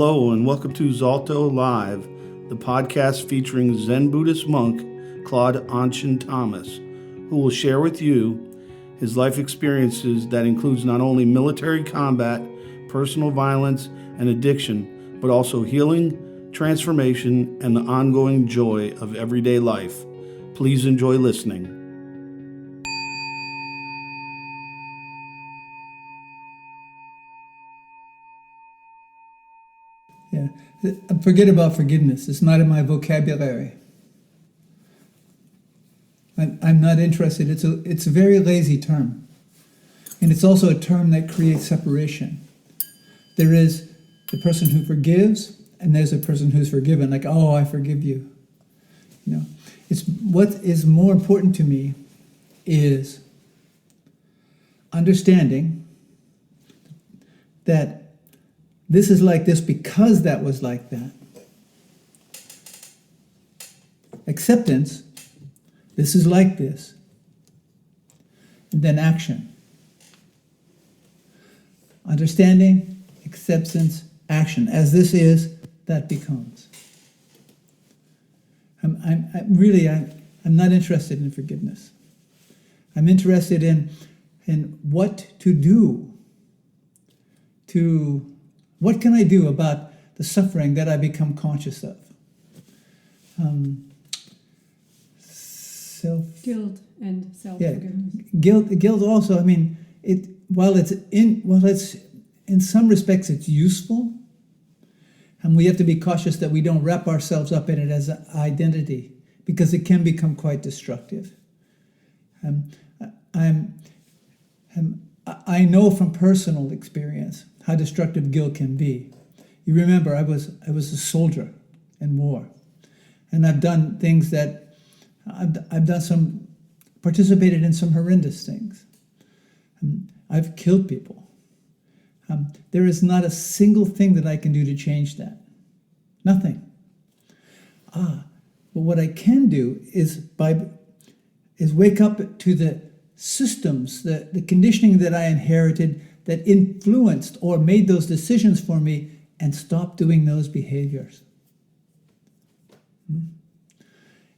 Hello and welcome to Zalto Live, the podcast featuring Zen Buddhist Monk Claude AnShin Thomas, who will share with you his life experiences that includes not only military combat, personal violence, and addiction, but also healing, transformation, and the ongoing joy of everyday life. Please enjoy listening. Yeah, forget about forgiveness. It's not in my vocabulary. I'm not interested. It's a very lazy term. And it's also a term that creates separation. There is the person who forgives, and there's a person who's forgiven. Like, oh, I forgive you. You know, it's what is more important to me is understanding that this is like this because that was like that. Acceptance, this is like this. And then action. Understanding, acceptance, action. As this is, that becomes. I'm not interested in forgiveness. I'm interested in what to do. What can I do about the suffering that I become conscious of? Guilt and self-forgiveness. Yeah, guilt also. I mean, while it's in some respects it's useful, and we have to be cautious that we don't wrap ourselves up in it as an identity, because it can become quite destructive. I know from personal experience how destructive guilt can be. You remember, I was a soldier in war, and I've done things that participated in some horrendous things. I've killed people. There is not a single thing that I can do to change that. Nothing. But what I can do is wake up to the systems, the conditioning that I inherited that influenced or made those decisions for me, and stop doing those behaviors.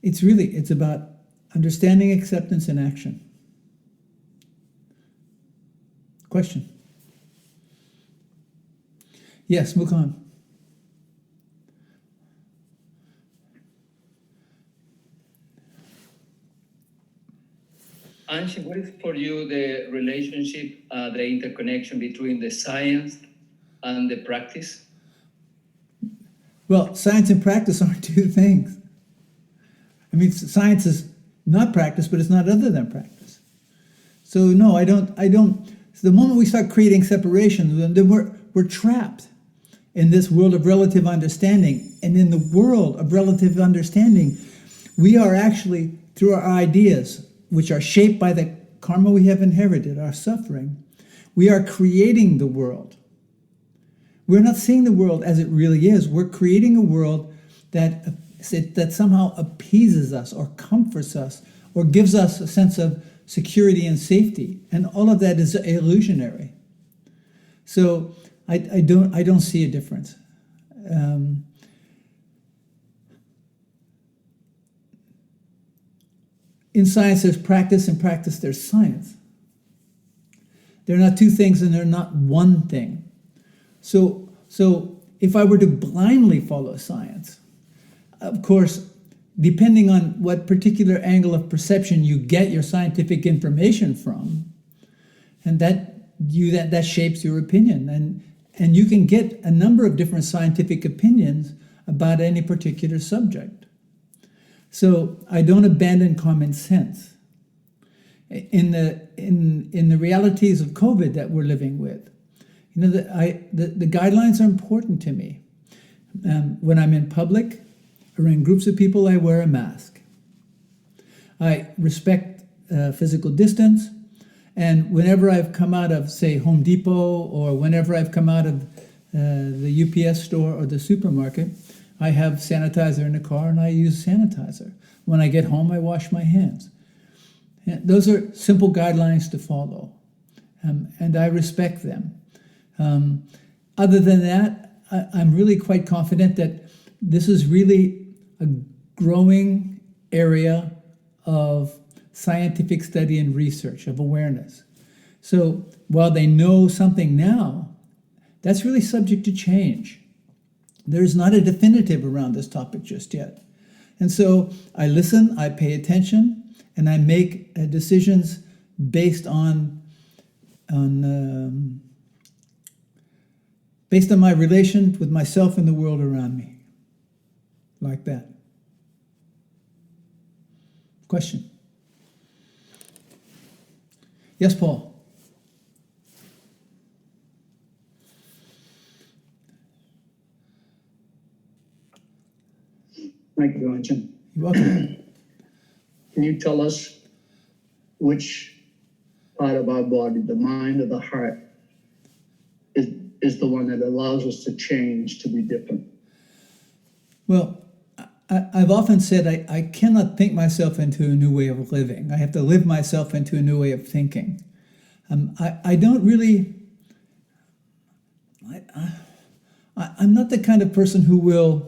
It's about understanding, acceptance, and action. Question? Yes, Mukhan. Anshin, what is for you the relationship, the interconnection between the science and the practice? Well, science and practice aren't two things. I mean, science is not practice, but it's not other than practice. So no, I don't. So the moment we start creating separation, then we're trapped in this world of relative understanding. And in the world of relative understanding, we are actually, through our ideas, which are shaped by the karma we have inherited, our suffering, we are creating the world. We're not seeing the world as it really is. We're creating a world that somehow appeases us or comforts us or gives us a sense of security and safety. And all of that is illusionary. So I don't see a difference. In science, there's practice, and practice, there's science. They're not two things, and they're not one thing. So if I were to blindly follow science, of course, depending on what particular angle of perception you get your scientific information from, and that shapes your opinion. And you can get a number of different scientific opinions about any particular subject. So I don't abandon common sense. In the realities of COVID that we're living with, you know, the guidelines are important to me. When I'm in public or in groups of people, I wear a mask. I respect physical distance, and whenever I've come out of, say, Home Depot, or whenever I've come out of the UPS store or the supermarket, I have sanitizer in the car, and I use sanitizer. When I get home, I wash my hands. And those are simple guidelines to follow, and I respect them. Other than that, I'm really quite confident that this is really a growing area of scientific study and research, of awareness. So while they know something now, that's really subject to change. There's not a definitive around this topic just yet. And so I listen, I pay attention, and I make decisions based on my relation with myself and the world around me. Like that. Question? Yes, Paul? Thank you, Anjan. You're welcome. Can you tell us which part of our body, the mind or the heart, is the one that allows us to change, to be different? Well, I've often said I cannot think myself into a new way of living. I have to live myself into a new way of thinking. I don't really... I'm not the kind of person who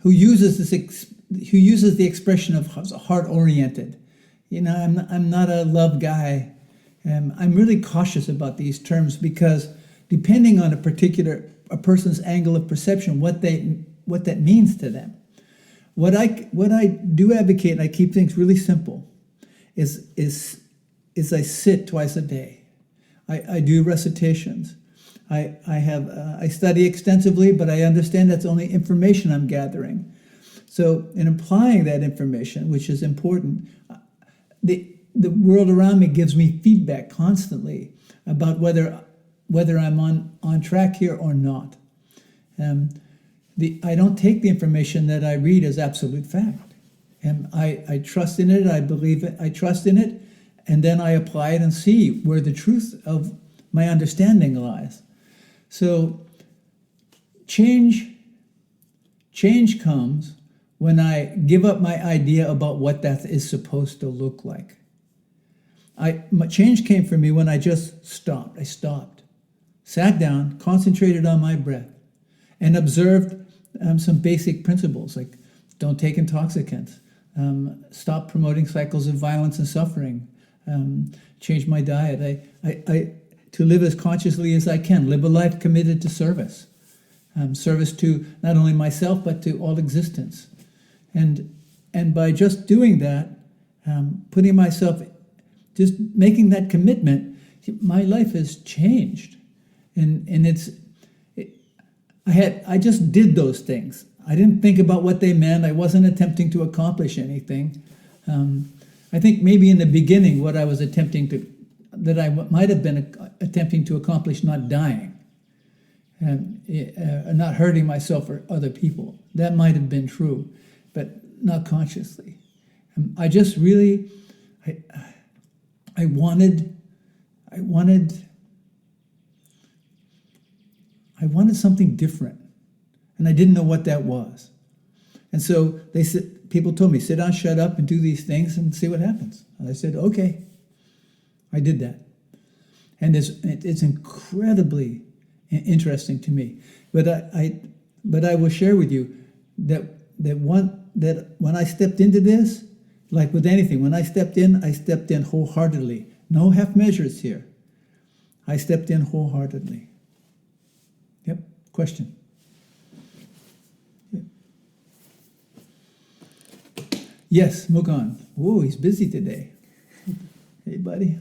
uses the expression of heart-oriented. You know, I'm not a love guy. I'm really cautious about these terms because depending on a person's angle of perception, what that means to them. What I do advocate, and I keep things really simple, is I sit twice a day. I do recitations. I study extensively, but I understand that's only information I'm gathering. So in applying that information, which is important, the world around me gives me feedback constantly about whether I'm on track here or not. I don't take the information that I read as absolute fact. I trust in it, I believe it, I trust in it, and then I apply it and see where the truth of my understanding lies. So change comes when I give up my idea about what that is supposed to look like. Change came for me when I just stopped. I stopped, sat down, concentrated on my breath, and observed some basic principles like don't take intoxicants, stop promoting cycles of violence and suffering, change my diet. To live as consciously as I can, live a life committed to service, service to not only myself but to all existence, and by just doing that, putting myself, just making that commitment, my life has changed, and I just did those things. I didn't think about what they meant. I wasn't attempting to accomplish anything. I think maybe in the beginning, what I was might have been attempting to accomplish, not dying, and not hurting myself or other people. That might have been true, but not consciously. I just really, I wanted something different, and I didn't know what that was. And so people told me, sit down, shut up, and do these things and see what happens. And I said, okay. I did that. And it's incredibly interesting to me. But I will share with you that when I stepped into this, like with anything, when I stepped in wholeheartedly. No half measures here. I stepped in wholeheartedly. Yep. Question. Yep. Yes, Mugan. Whoa, he's busy today. Hey, buddy.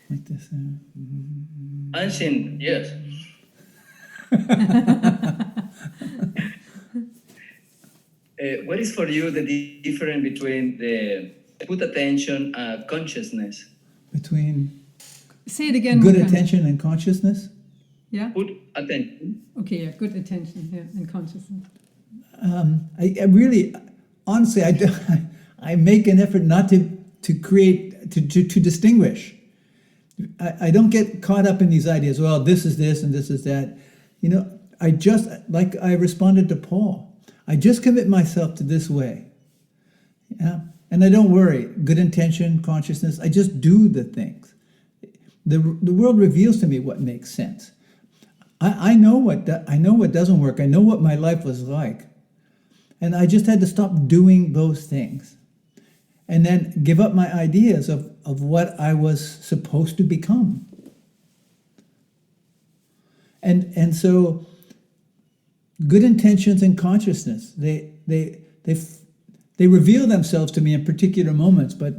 Like this. Anshin, yes. What is for you the difference between the put attention and consciousness? Between Say it again. good Mukan. attention and consciousness? Yeah? Put attention. Okay, yeah, good attention, yeah, and consciousness. I really, honestly, I make an effort not to create, to distinguish. I don't get caught up in these ideas, well, this is this and this is that. You know, I responded to Paul, I just commit myself to this way. Yeah? And I don't worry, good intention, consciousness, I just do the things. the world reveals to me what makes sense. I know what doesn't work. I know what my life was like, and I just had to stop doing those things, and then give up my ideas of what I was supposed to become. And so, good intentions and consciousness, they reveal themselves to me in particular moments, but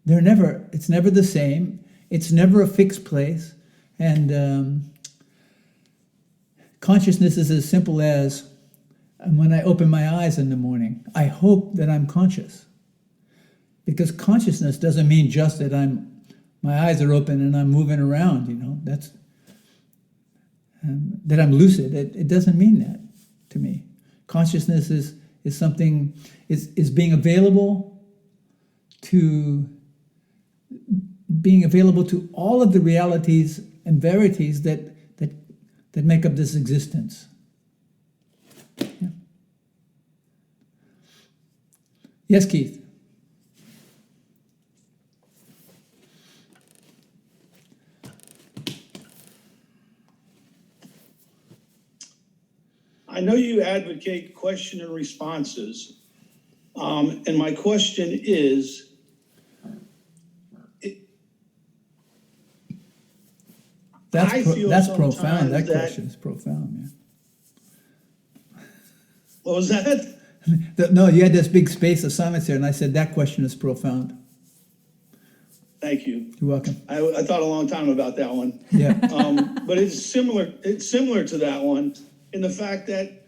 it's never the same. It's never a fixed place. And consciousness is as simple as when I open my eyes in the morning, I hope that I'm conscious. Because consciousness doesn't mean just that my eyes are open and I'm moving around, that's that I'm lucid. It doesn't mean that to me. Consciousness is something, is being available to all of the realities and verities that make up this existence. Yeah. Yes, Keith. I know you advocate question and responses, and my question is, that's profound. That question is profound, yeah. What was that? No, you had this big space of silence there, and I said that question is profound. Thank you. You're welcome. I thought a long time about that one. Yeah. But it's similar to that one in the fact that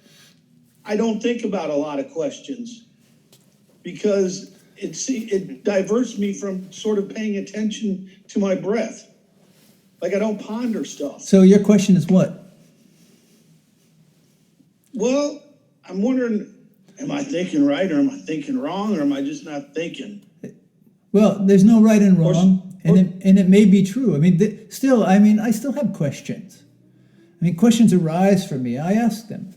I don't think about a lot of questions because it diverts me from sort of paying attention to my breath. Like I don't ponder stuff. So your question is what? Well, I'm wondering, am I thinking right or am I thinking wrong or am I just not thinking? Well, there's no right and wrong, and it may be true. I mean, I still have questions. I mean, questions arise for me. I ask them.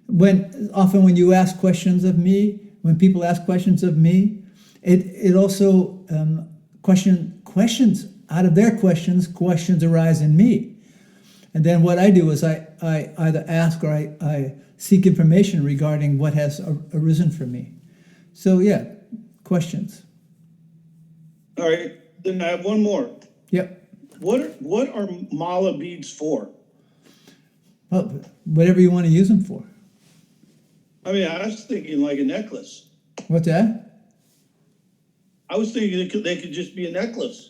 When you ask questions of me, when people ask questions of me, it also questions out of their questions arise in me, and then what I do is I either ask or I seek information regarding what has arisen for me. So yeah, questions. All right, then I have one more. Yep. What are mala beads for? Well, whatever you want to use them for. I mean, I was thinking like a necklace. What's that? I was thinking they could just be a necklace.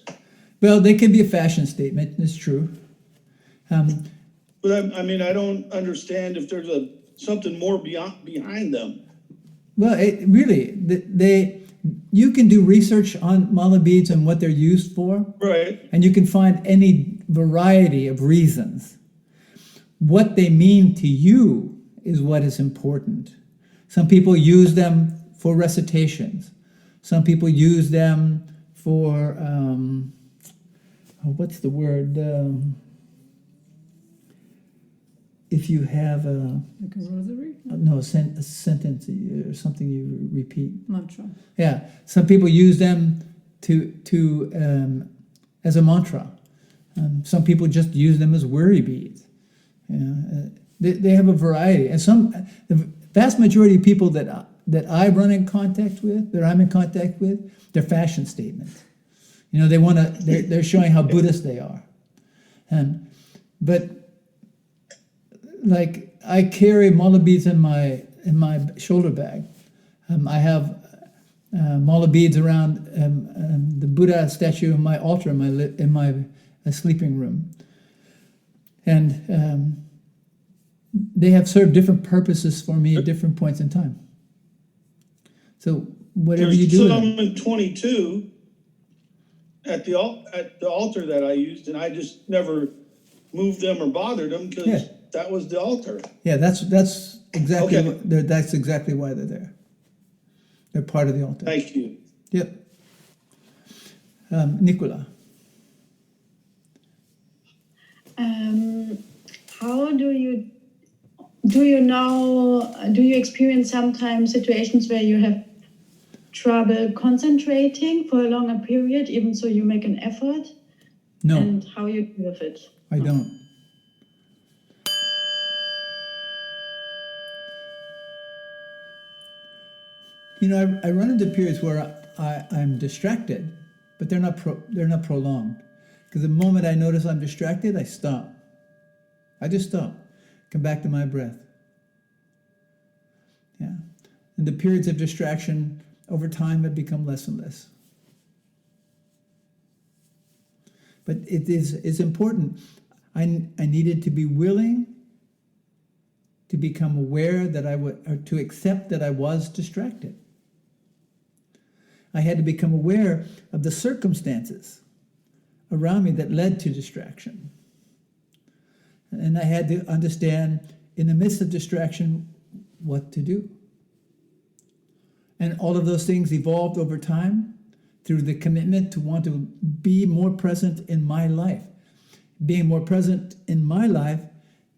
Well, they can be a fashion statement. It's true. But I mean, I don't understand if there's something more behind them. Well, you can do research on mala beads and what they're used for. Right. And you can find any variety of reasons. What they mean to you is what is important. Some people use them for recitations. Some people use them for, what's the word? If you have Like a rosary? a sentence or something you repeat. Mantra. Yeah, some people use them to as a mantra. Some people just use them as worry beads. They have a variety, and the vast majority of people that I run in contact with, that I'm in contact with, they're fashion statements. They're showing how Buddhist they are, but like I carry mala beads in my shoulder bag. I have mala beads around the Buddha statue in my altar in my sleeping room, and they have served different purposes for me at different points in time. So whatever you do. There's some in 22 at the altar that I used, and I just never moved them or bothered them because that was the altar. Yeah, that's exactly Okay. That's exactly why they're there. They're part of the altar. Thank you. Yep. Nicola. How do you experience sometimes situations where you have trouble concentrating for a longer period, even so you make an effort? No, and how you deal with it? I don't. You know, I run into periods where I'm distracted, but they're not prolonged. Because the moment I notice I'm distracted, I stop. I just stop. Come back to my breath. Yeah. And the periods of distraction over time have become less and less. But it's important. I needed to be willing to become aware that or to accept that I was distracted. I had to become aware of the circumstances around me that led to distraction. And I had to understand, in the midst of distraction, what to do. And all of those things evolved over time through the commitment to want to be more present in my life. Being more present in my life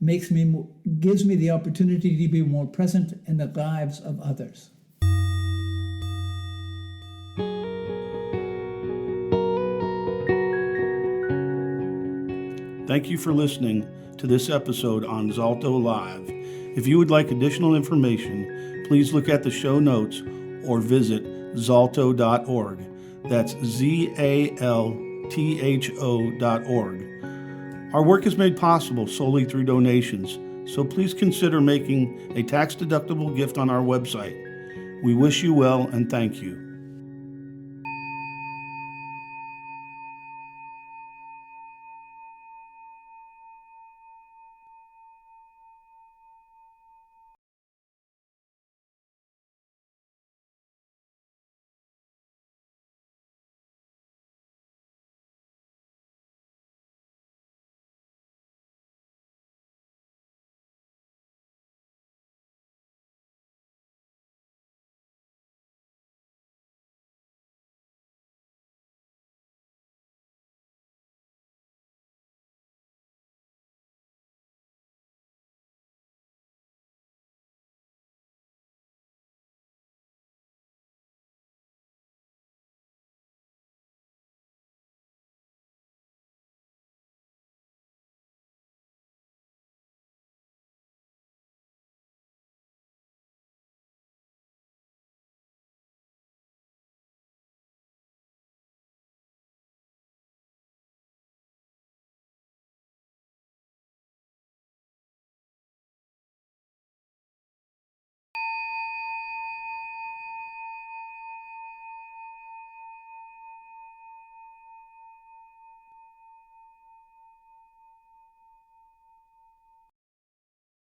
gives me the opportunity to be more present in the lives of others. Thank you for listening to this episode on Zalto Live. If you would like additional information, please look at the show notes or visit zalto.org. That's ZALTHO.org. Our work is made possible solely through donations, so please consider making a tax-deductible gift on our website. We wish you well and thank you.